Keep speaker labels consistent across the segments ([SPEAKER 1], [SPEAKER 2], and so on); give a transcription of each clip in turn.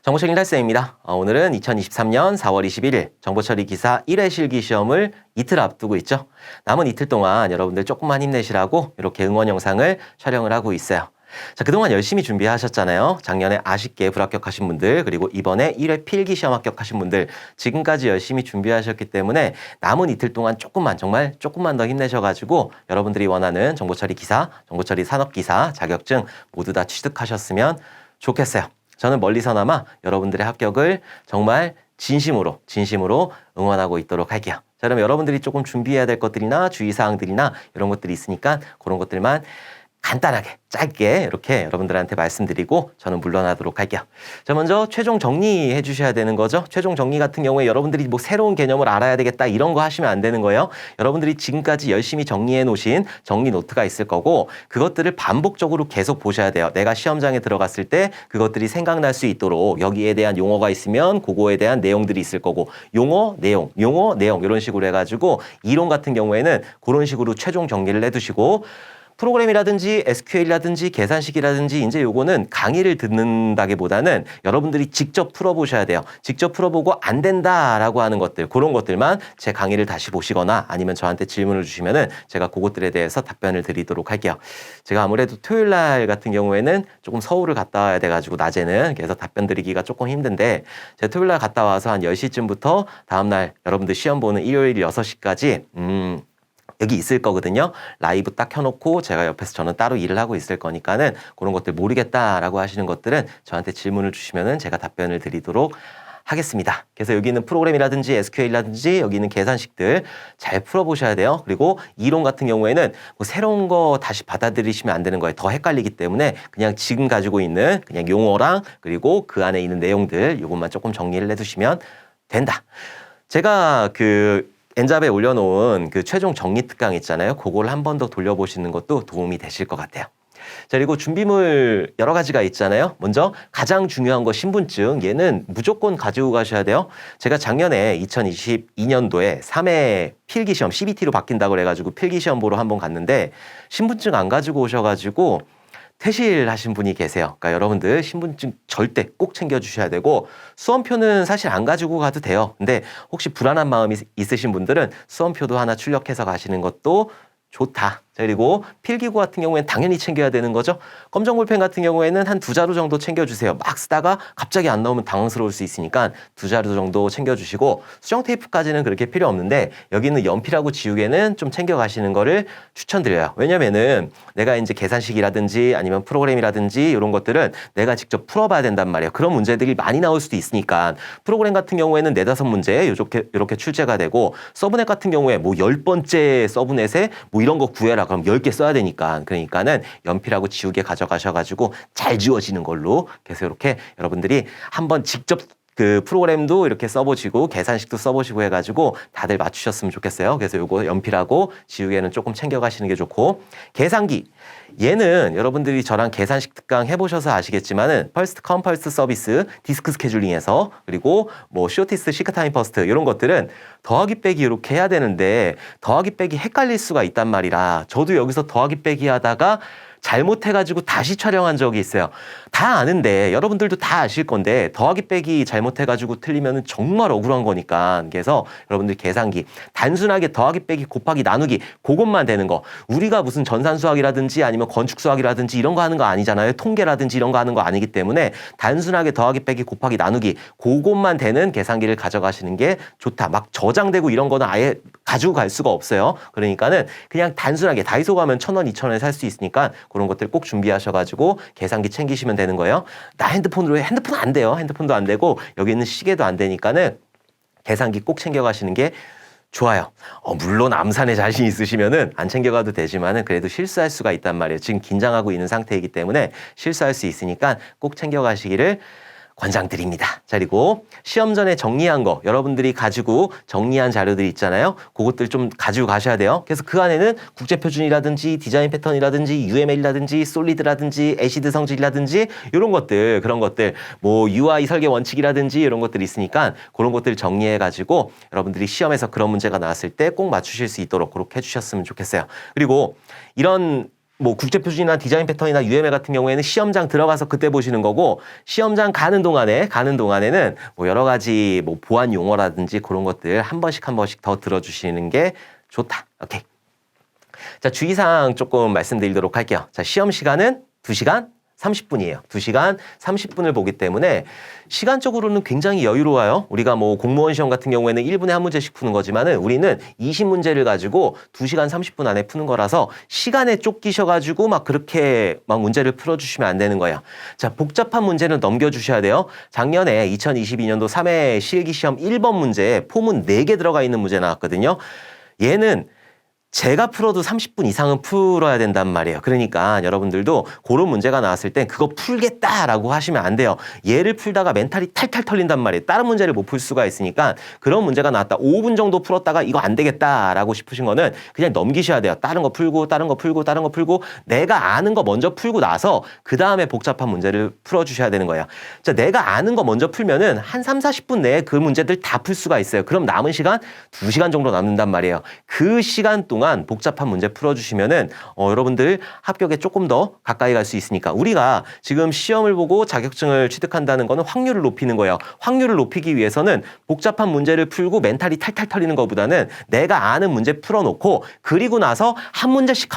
[SPEAKER 1] 정보처리 탈쌤입니다. 오늘은 2023년 4월 21일 정보처리 기사 1회 실기 시험을 이틀 앞두고 있죠. 남은 이틀 동안 여러분들 조금만 힘내시라고 이렇게 응원 영상을 촬영을 하고 있어요. 자, 그동안 열심히 준비하셨잖아요. 작년에 아쉽게 불합격하신 분들, 그리고 이번에 1회 필기 시험 합격하신 분들, 지금까지 열심히 준비하셨기 때문에 남은 이틀 동안 정말 조금만 더 힘내셔가지고 여러분들이 원하는 정보처리 기사, 정보처리 산업기사, 자격증 모두 다 취득하셨으면 좋겠어요. 저는 멀리서나마 여러분들의 합격을 정말 진심으로 응원하고 있도록 할게요. 자, 그럼 여러분들이 조금 준비해야 될 것들이나 주의사항들이나 이런 것들이 있으니까 그런 것들만 간단하게 짧게 이렇게 여러분들한테 말씀드리고 저는 물러나도록 할게요. 자, 먼저 최종 정리해 주셔야 되는 거죠. 최종 정리 같은 경우에 여러분들이 뭐 새로운 개념을 알아야 되겠다 이런 거 하시면 안 되는 거예요. 여러분들이 지금까지 열심히 정리해 놓으신 정리 노트가 있을 거고 그것들을 반복적으로 계속 보셔야 돼요. 내가 시험장에 들어갔을 때 그것들이 생각날 수 있도록 여기에 대한 용어가 있으면 그거에 대한 내용들이 있을 거고 용어, 내용 이런 식으로 해가지고 이론 같은 경우에는 그런 식으로 최종 정리를 해두시고 프로그램이라든지 SQL이라든지 계산식이라든지 이제 요거는 강의를 듣는다기보다는 여러분들이 직접 풀어보셔야 돼요. 직접 풀어보고 안 된다라고 하는 것들, 그런 것들만 제 강의를 다시 보시거나 아니면 저한테 질문을 주시면은 제가 그것들에 대해서 답변을 드리도록 할게요. 제가 아무래도 토요일 날 같은 경우에는 조금 서울을 갔다 와야 돼가지고 낮에는 그래서 답변 드리기가 조금 힘든데 제가 토요일 날 갔다 와서 한 10시쯤부터 다음날 여러분들 시험 보는 일요일 6시까지 여기 있을 거거든요. 라이브 딱 켜놓고 제가 옆에서 저는 따로 일을 하고 있을 거니까는 그런 것들 모르겠다라고 하시는 것들은 저한테 질문을 주시면은 제가 답변을 드리도록 하겠습니다. 그래서 여기 있는 프로그램이라든지 SQL이라든지 여기 있는 계산식들 잘 풀어보셔야 돼요. 그리고 이론 같은 경우에는 뭐 새로운 거 다시 받아들이시면 안 되는 거예요. 더 헷갈리기 때문에 그냥 지금 가지고 있는 그냥 용어랑 그리고 그 안에 있는 내용들 이것만 조금 정리를 해두시면 된다. 제가 엔잡에 올려놓은 그 최종 정리 특강 있잖아요. 그걸 한 번 더 돌려보시는 것도 도움이 되실 것 같아요. 자, 그리고 준비물 여러 가지가 있잖아요. 먼저 가장 중요한 거 신분증. 얘는 무조건 가지고 가셔야 돼요. 제가 작년에 2022년도에 3회 필기시험 CBT로 바뀐다고 그래가지고 필기시험 보러 한번 갔는데 신분증 안 가지고 오셔가지고 퇴실하신 분이 계세요. 그러니까 여러분들 신분증 절대 꼭 챙겨주셔야 되고 수험표는 사실 안 가지고 가도 돼요. 근데 혹시 불안한 마음이 있으신 분들은 수험표도 하나 출력해서 가시는 것도 좋다. 그리고 필기구 같은 경우에는 당연히 챙겨야 되는 거죠. 검정 볼펜 같은 경우에는 한 2자루 정도 챙겨주세요. 막 쓰다가 갑자기 안 나오면 당황스러울 수 있으니까 2자루 정도 챙겨주시고 수정 테이프까지는 그렇게 필요 없는데 여기 있는 연필하고 지우개는 좀 챙겨가시는 거를 추천드려요. 왜냐면은 내가 이제 계산식이라든지 아니면 프로그램이라든지 이런 것들은 내가 직접 풀어봐야 된단 말이에요. 그런 문제들이 많이 나올 수도 있으니까 프로그램 같은 경우에는 4-5문제 이렇게 출제가 되고 서브넷 같은 경우에 뭐 10번째 서브넷에 뭐 이런 거 구해라. 그럼 10개 써야 되니까. 그러니까는 연필하고 지우개 가져가셔가지고 잘 지워지는 걸로. 그래서 이렇게 여러분들이 한번 직접 그 프로그램도 이렇게 써보시고 계산식도 써보시고 해가지고 다들 맞추셨으면 좋겠어요. 그래서 요거 연필하고 지우개는 조금 챙겨가시는 게 좋고 계산기. 얘는 여러분들이 저랑 계산식 특강 해보셔서 아시겠지만은 퍼스트 컴 퍼스트 서비스 디스크 스케줄링에서 그리고 뭐 쇼티스트 시크타임 퍼스트 이런 것들은 더하기 빼기 이렇게 해야 되는데 더하기 빼기 헷갈릴 수가 있단 말이라 저도 여기서 더하기 빼기 하다가 잘못해가지고 다시 촬영한 적이 있어요. 다 아는데 여러분들도 다 아실 건데 더하기 빼기 잘못해가지고 틀리면 정말 억울한 거니까 그래서 여러분들 계산기 단순하게 더하기 빼기 곱하기 나누기 그것만 되는 거 우리가 무슨 전산수학이라든지 아니면 건축수학이라든지 이런 거 하는 거 아니잖아요. 통계라든지 이런 거 하는 거 아니기 때문에 단순하게 더하기 빼기 곱하기 나누기 그것만 되는 계산기를 가져가시는 게 좋다. 막 저장되고 이런 거는 아예 가지고 갈 수가 없어요. 그러니까는 그냥 단순하게 다이소 가면 1,000원, 2,000원에 살 수 있으니까 그런 것들 꼭 준비하셔가지고 계산기 챙기시면 되는 거예요. 나 핸드폰 안 돼요. 핸드폰도 안 되고 여기 있는 시계도 안 되니까는 계산기 꼭 챙겨가시는 게 좋아요. 물론 암산에 자신 있으시면은 안 챙겨가도 되지만은 그래도 실수할 수가 있단 말이에요. 지금 긴장하고 있는 상태이기 때문에 실수할 수 있으니까 꼭 챙겨가시기를 권장드립니다. 자, 그리고 시험 전에 정리한 거 여러분들이 가지고 정리한 자료들 있잖아요. 그것들 좀 가지고 가셔야 돼요. 그래서 그 안에는 국제표준이라든지 디자인 패턴이라든지 UML이라든지 솔리드라든지 애시드 성질이라든지 이런 것들 그런 것들 뭐 UI 설계 원칙이라든지 이런 것들이 있으니까 그런 것들 정리해가지고 여러분들이 시험에서 그런 문제가 나왔을 때 꼭 맞추실 수 있도록 그렇게 해주셨으면 좋겠어요. 그리고 이런 뭐 국제표준이나 디자인 패턴이나 UML 같은 경우에는 시험장 들어가서 그때 보시는 거고, 시험장 가는 동안에는 뭐 여러 가지 뭐 보안 용어라든지 그런 것들 한 번씩 더 들어주시는 게 좋다. 오케이. 자, 주의사항 조금 말씀드리도록 할게요. 자, 시험 시간은 2시간 30분이에요. 2시간 30분을 보기 때문에 시간적으로는 굉장히 여유로워요. 우리가 뭐 공무원 시험 같은 경우에는 1분에 한 문제씩 푸는 거지만은 우리는 20문제를 가지고 2시간 30분 안에 푸는 거라서 시간에 쫓기셔가지고 막 그렇게 막 문제를 풀어주시면 안 되는 거예요. 자, 복잡한 문제는 넘겨주셔야 돼요. 작년에 2022년도 3회 실기시험 1번 문제에 포문 4개 들어가 있는 문제 나왔거든요. 얘는 제가 풀어도 30분 이상은 풀어야 된단 말이에요. 그러니까 여러분들도 그런 문제가 나왔을 땐 그거 풀겠다라고 하시면 안 돼요. 얘를 풀다가 멘탈이 탈탈 털린단 말이에요. 다른 문제를 못 풀 수가 있으니까 그런 문제가 나왔다. 5분 정도 풀었다가 이거 안 되겠다라고 싶으신 거는 그냥 넘기셔야 돼요. 다른 거 풀고 내가 아는 거 먼저 풀고 나서 그 다음에 복잡한 문제를 풀어주셔야 되는 거예요. 자, 내가 아는 거 먼저 풀면은 한 3, 40분 내에 그 문제들 다 풀 수가 있어요. 그럼 남은 시간 2시간 정도 남는단 말이에요. 그 시간 동안 복잡한 문제 풀어주시면은 여러분들 합격에 조금 더 가까이 갈 수 있으니까. 우리가 지금 시험을 보고 자격증을 취득한다는 거는 확률을 높이는 거예요. 확률을 높이기 위해서는 복잡한 문제를 풀고 멘탈이 탈탈 털리는 것보다는 내가 아는 문제 풀어놓고 그리고 나서 한 문제씩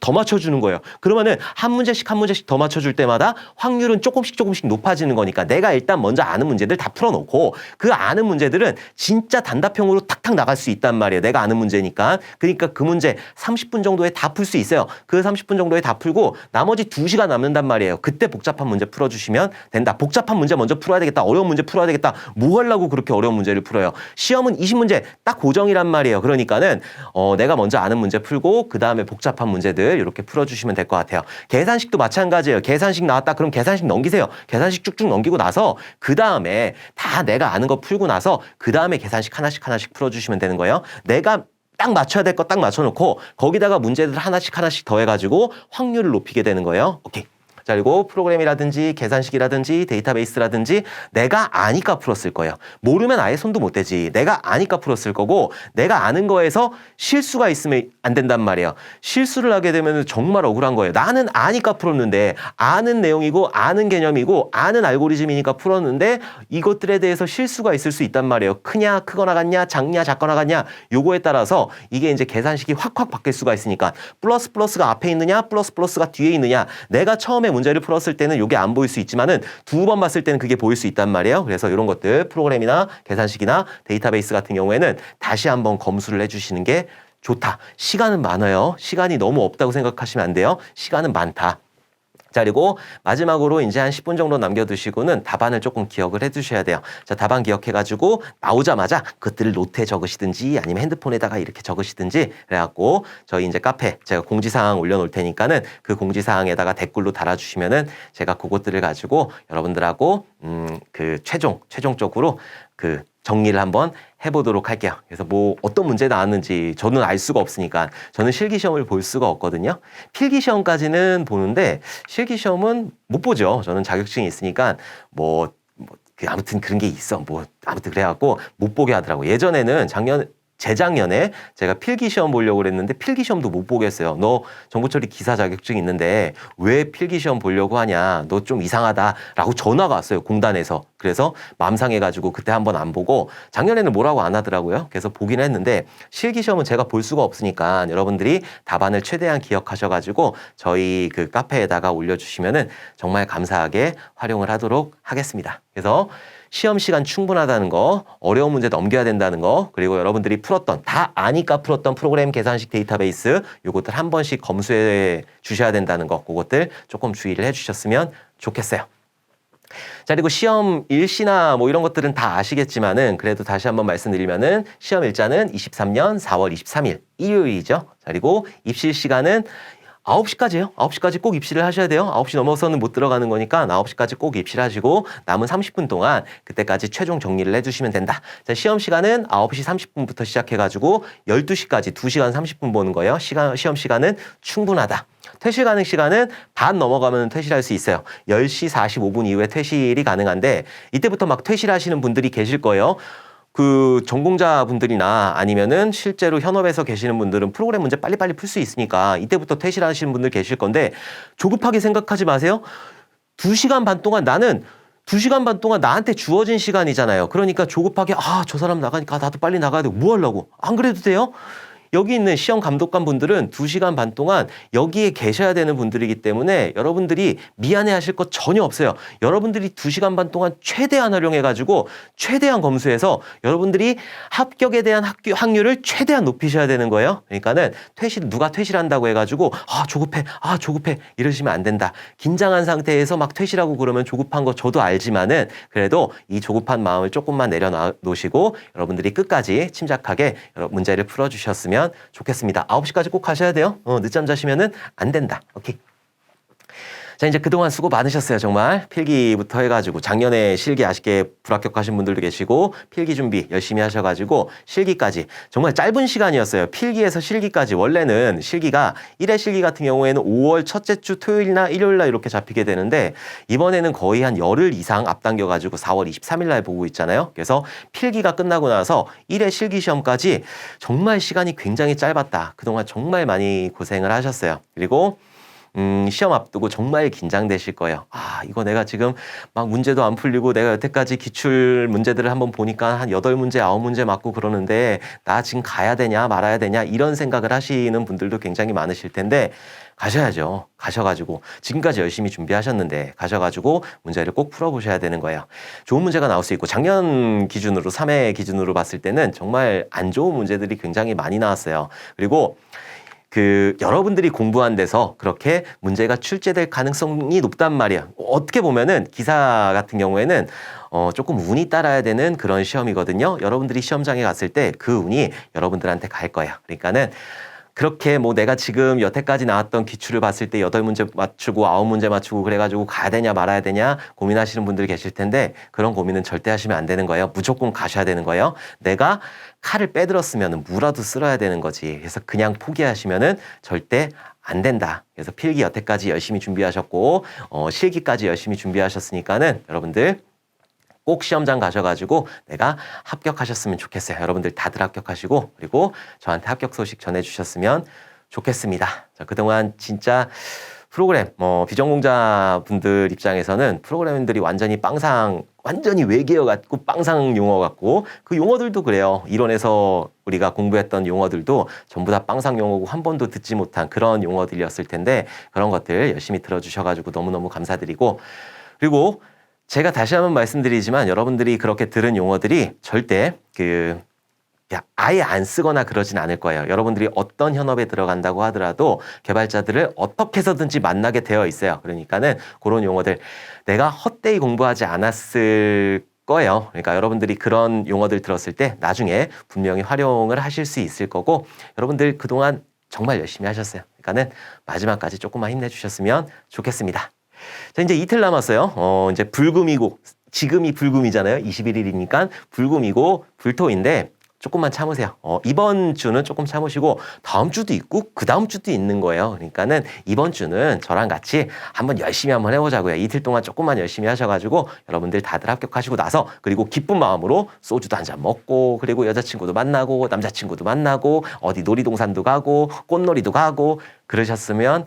[SPEAKER 1] 더 맞춰주는 거예요. 그러면은 한 문제씩 더 맞춰줄 때마다 확률은 조금씩 높아지는 거니까 내가 일단 먼저 아는 문제들 다 풀어놓고 그 아는 문제들은 진짜 단답형으로 탁탁 나갈 수 있단 말이에요. 내가 아는 문제니까. 그러니까 그 문제 30분 정도에 다 풀 수 있어요. 그 30분 정도에 다 풀고 나머지 2시간 남는단 말이에요. 그때 복잡한 문제 풀어주시면 된다. 복잡한 문제 먼저 풀어야 되겠다. 어려운 문제 풀어야 되겠다. 뭐 하려고 그렇게 어려운 문제를 풀어요. 시험은 20문제 딱 고정이란 말이에요. 그러니까는 내가 먼저 아는 문제 풀고 그 다음에 복잡한 문제들 이렇게 풀어주시면 될 것 같아요. 계산식도 마찬가지예요. 계산식 나왔다. 그럼 계산식 넘기세요. 계산식 쭉쭉 넘기고 나서 그 다음에 다 내가 아는 거 풀고 나서 그 다음에 계산식 하나씩 풀어주시면 되는 거예요. 내가 딱 맞춰야 될 거 딱 맞춰놓고 거기다가 문제들 하나씩 더 해가지고 확률을 높이게 되는 거예요. 오케이. 자, 그리고 프로그램이라든지 계산식이라든지 데이터베이스라든지 내가 아니까 풀었을 거예요. 모르면 아예 손도 못 대지. 내가 아니까 풀었을 거고 내가 아는 거에서 실수가 있으면 안 된단 말이에요. 실수를 하게 되면 정말 억울한 거예요. 나는 아니까 풀었는데 아는 내용이고 아는 개념이고 아는 알고리즘이니까 풀었는데 이것들에 대해서 실수가 있을 수 있단 말이에요. 크냐 크거나 같냐 작냐 작거나 같냐 요거에 따라서 이게 이제 계산식이 확 바뀔 수가 있으니까 플러스가 앞에 있느냐 플러스가 뒤에 있느냐 내가 처음에 문제를 풀었을 때는 이게 안 보일 수 있지만은 2번 봤을 때는 그게 보일 수 있단 말이에요. 그래서 이런 것들 프로그램이나 계산식이나 데이터베이스 같은 경우에는 다시 한번 검수를 해주시는 게 좋다. 시간은 많아요. 시간이 너무 없다고 생각하시면 안 돼요. 시간은 많다. 자, 그리고 마지막으로 이제 한 10분 정도 남겨두시고는 답안을 조금 기억을 해두셔야 돼요. 자, 답안 기억해가지고 나오자마자 그것들을 노트에 적으시든지 아니면 핸드폰에다가 이렇게 적으시든지 그래갖고 저희 이제 카페 제가 공지사항 올려놓을 테니까는 그 공지사항에다가 댓글로 달아주시면은 제가 그것들을 가지고 여러분들하고 그 최종적으로 그 정리를 한번 해보도록 할게요. 그래서 뭐 어떤 문제 나왔는지 저는 알 수가 없으니까 저는 실기시험을 볼 수가 없거든요. 필기시험까지는 보는데 실기시험은 못 보죠. 저는 자격증이 있으니까 아무튼 그런 게 있어. 아무튼 그래갖고 못 보게 하더라고요. 예전에는 재작년에 제가 필기시험 보려고 그랬는데 필기시험도 못 보겠어요. 너 정보처리 기사 자격증 있는데 왜 필기시험 보려고 하냐. 너 좀 이상하다라고 전화가 왔어요. 공단에서. 그래서 맘 상해가지고 그때 한번 안 보고 작년에는 뭐라고 안 하더라고요. 그래서 보긴 했는데 실기시험은 제가 볼 수가 없으니까 여러분들이 답안을 최대한 기억하셔가지고 저희 그 카페에다가 올려주시면은 정말 감사하게 활용을 하도록 하겠습니다. 그래서 시험 시간 충분하다는 거, 어려운 문제 넘겨야 된다는 거, 그리고 여러분들이 다 아니까 풀었던 프로그램 계산식 데이터베이스 요것들 한 번씩 검수해 주셔야 된다는 거, 그것들 조금 주의를 해주셨으면 좋겠어요. 자, 그리고 시험 일시나 이런 것들은 다 아시겠지만은 그래도 다시 한번 말씀드리면은 시험 일자는 23년 4월 23일 일요일이죠. 자, 그리고 입실 시간은 9시까지예요. 9시까지 꼭 입시를 하셔야 돼요. 9시 넘어서는 못 들어가는 거니까 9시까지 꼭 입시를 하시고 남은 30분 동안 그때까지 최종 정리를 해주시면 된다. 자, 시험 시간은 9시 30분부터 시작해가지고 12시까지 2시간 30분 보는 거예요. 시험 시간은 충분하다. 퇴실 가능 시간은 반 넘어가면 퇴실할 수 있어요. 10시 45분 이후에 퇴실이 가능한데 이때부터 막 퇴실하시는 분들이 계실 거예요. 그 전공자분들이나 아니면은 실제로 현업에서 계시는 분들은 프로그램 문제 빨리빨리 풀 수 있으니까 이때부터 퇴실하시는 분들 계실 건데 조급하게 생각하지 마세요. 2시간 반 동안 나는 2시간 반 동안 나한테 주어진 시간이잖아요. 그러니까 조급하게 저 사람 나가니까 나도 빨리 나가야 되고 뭐 하려고. 안 그래도 돼요? 여기 있는 시험 감독관 분들은 2시간 반 동안 여기에 계셔야 되는 분들이기 때문에 여러분들이 미안해 하실 것 전혀 없어요. 여러분들이 2시간 반 동안 최대한 활용해가지고 최대한 검수해서 여러분들이 합격에 대한 확률을 최대한 높이셔야 되는 거예요. 그러니까는 누가 퇴실한다고 해가지고 조급해 이러시면 안 된다. 긴장한 상태에서 막 퇴실하고 그러면 조급한 거 저도 알지만은 그래도 이 조급한 마음을 조금만 내려놓으시고 여러분들이 끝까지 침착하게 문제를 풀어주셨으면 좋겠습니다. 9시까지 꼭 가셔야 돼요. 늦잠 자시면은 안 된다. 오케이. 자, 이제 그동안 수고 많으셨어요. 정말 필기부터 해가지고 작년에 실기 아쉽게 불합격하신 분들도 계시고 필기 준비 열심히 하셔가지고 실기까지 정말 짧은 시간이었어요. 필기에서 실기까지. 원래는 실기가 1회 실기 같은 경우에는 5월 첫째 주 토요일이나 일요일날 이렇게 잡히게 되는데 이번에는 거의 한 열흘 이상 앞당겨가지고 4월 23일 날 보고 있잖아요. 그래서 필기가 끝나고 나서 1회 실기 시험까지 정말 시간이 굉장히 짧았다. 그동안 정말 많이 고생을 하셨어요. 그리고 시험 앞두고 정말 긴장되실 거예요. 이거 내가 지금 막 문제도 안 풀리고 내가 여태까지 기출 문제들을 한번 보니까 한 8문제, 9문제 맞고 그러는데 나 지금 가야 되냐 말아야 되냐 이런 생각을 하시는 분들도 굉장히 많으실 텐데 가셔야죠. 가셔가지고 지금까지 열심히 준비하셨는데 가셔가지고 문제를 꼭 풀어보셔야 되는 거예요. 좋은 문제가 나올 수 있고 작년 기준으로 3회 기준으로 봤을 때는 정말 안 좋은 문제들이 굉장히 많이 나왔어요. 그리고 여러분들이 공부한 데서 그렇게 문제가 출제될 가능성이 높단 말이에요. 어떻게 보면은 기사 같은 경우에는 조금 운이 따라야 되는 그런 시험이거든요. 여러분들이 시험장에 갔을 때 그 운이 여러분들한테 갈 거예요. 그러니까는 그렇게 뭐 내가 지금 여태까지 나왔던 기출을 봤을 때 8문제 맞추고 9문제 맞추고 그래가지고 가야 되냐 말아야 되냐 고민하시는 분들 계실 텐데 그런 고민은 절대 하시면 안 되는 거예요. 무조건 가셔야 되는 거예요. 내가 칼을 빼들었으면 무라도 쓸어야 되는 거지. 그래서 그냥 포기하시면은 절대 안 된다. 그래서 필기 여태까지 열심히 준비하셨고 실기까지 열심히 준비하셨으니까는 여러분들 꼭 시험장 가셔가지고 내가 합격하셨으면 좋겠어요. 여러분들 다들 합격하시고 그리고 저한테 합격 소식 전해주셨으면 좋겠습니다. 자, 그동안 진짜 프로그램 비전공자분들 입장에서는 프로그램들이 완전히 외계어 같고 빵상 용어 같고 그 용어들도 그래요. 이론에서 우리가 공부했던 용어들도 전부 다 빵상 용어고 한 번도 듣지 못한 그런 용어들이었을 텐데 그런 것들 열심히 들어주셔가지고 너무너무 감사드리고 그리고 제가 다시 한번 말씀드리지만 여러분들이 그렇게 들은 용어들이 절대 아예 안 쓰거나 그러진 않을 거예요. 여러분들이 어떤 현업에 들어간다고 하더라도 개발자들을 어떻게 해서든지 만나게 되어 있어요. 그러니까는 그런 용어들 내가 헛되이 공부하지 않았을 거예요. 그러니까 여러분들이 그런 용어들 들었을 때 나중에 분명히 활용을 하실 수 있을 거고 여러분들 그동안 정말 열심히 하셨어요. 그러니까는 마지막까지 조금만 힘내주셨으면 좋겠습니다. 자, 이제 이틀 남았어요. 이제 불금이고, 지금이 불금이잖아요. 21일이니까 불금이고 불토인데 조금만 참으세요. 이번 주는 조금 참으시고 다음 주도 있고 그 다음 주도 있는 거예요. 그러니까는 이번 주는 저랑 같이 한번 열심히 한번 해보자고요. 이틀 동안 조금만 열심히 하셔가지고 여러분들 다들 합격하시고 나서 그리고 기쁜 마음으로 소주도 한잔 먹고 그리고 여자친구도 만나고 남자친구도 만나고 어디 놀이동산도 가고 꽃놀이도 가고 그러셨으면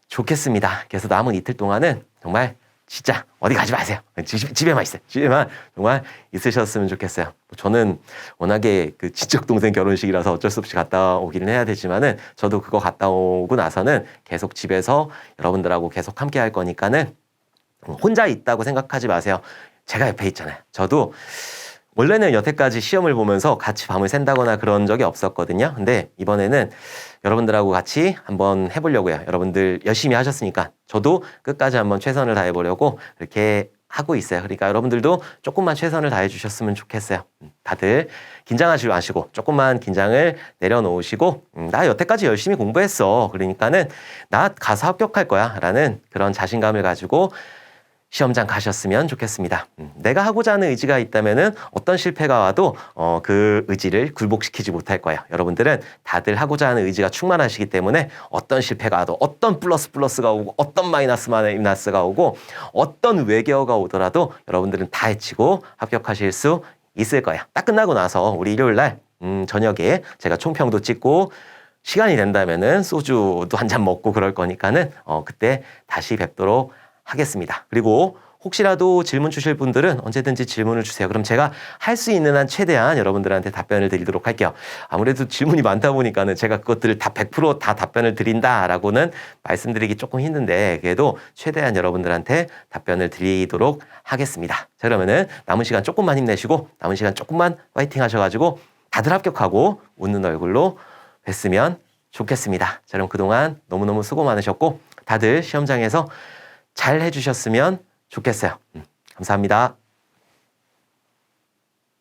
[SPEAKER 1] 좋겠습니다. 그래서 남은 이틀 동안은 정말 진짜 어디 가지 마세요. 집에만 있어요. 집에만 정말 있으셨으면 좋겠어요. 저는 워낙에 그 지적 동생 결혼식이라서 어쩔 수 없이 갔다 오기는 해야 되지만은 저도 그거 갔다 오고 나서는 계속 집에서 여러분들하고 계속 함께 할 거니까는 혼자 있다고 생각하지 마세요. 제가 옆에 있잖아요. 저도 원래는 여태까지 시험을 보면서 같이 밤을 샌다거나 그런 적이 없었거든요. 근데 이번에는 여러분들하고 같이 한번 해보려고요. 여러분들 열심히 하셨으니까 저도 끝까지 한번 최선을 다해보려고 이렇게 하고 있어요. 그러니까 여러분들도 조금만 최선을 다해 주셨으면 좋겠어요. 다들 긴장하지 마시고 조금만 긴장을 내려놓으시고 나 여태까지 열심히 공부했어. 그러니까는 나 가서 합격할 거야 라는 그런 자신감을 가지고 시험장 가셨으면 좋겠습니다. 내가 하고자 하는 의지가 있다면은 어떤 실패가 와도 그 의지를 굴복시키지 못할 거예요. 여러분들은 다들 하고자 하는 의지가 충만하시기 때문에 어떤 실패가 와도 어떤 플러스가 오고 어떤 마이너스가 오고 어떤 외계어가 오더라도 여러분들은 다 해치고 합격하실 수 있을 거예요. 딱 끝나고 나서 우리 일요일 날 저녁에 제가 총평도 찍고 시간이 된다면은 소주도 한 잔 먹고 그럴 거니까는 그때 다시 뵙도록 하겠습니다. 그리고 혹시라도 질문 주실 분들은 언제든지 질문을 주세요. 그럼 제가 할 수 있는 한 최대한 여러분들한테 답변을 드리도록 할게요. 아무래도 질문이 많다 보니까는 제가 그것들을 다 100% 답변을 드린다라고는 말씀드리기 조금 힘든데 그래도 최대한 여러분들한테 답변을 드리도록 하겠습니다. 자, 그러면은 남은 시간 조금만 힘내시고 남은 시간 조금만 파이팅 하셔가지고 다들 합격하고 웃는 얼굴로 뵀으면 좋겠습니다. 자, 그럼 그동안 너무너무 수고 많으셨고 다들 시험장에서 잘 해주셨으면 좋겠어요. 감사합니다.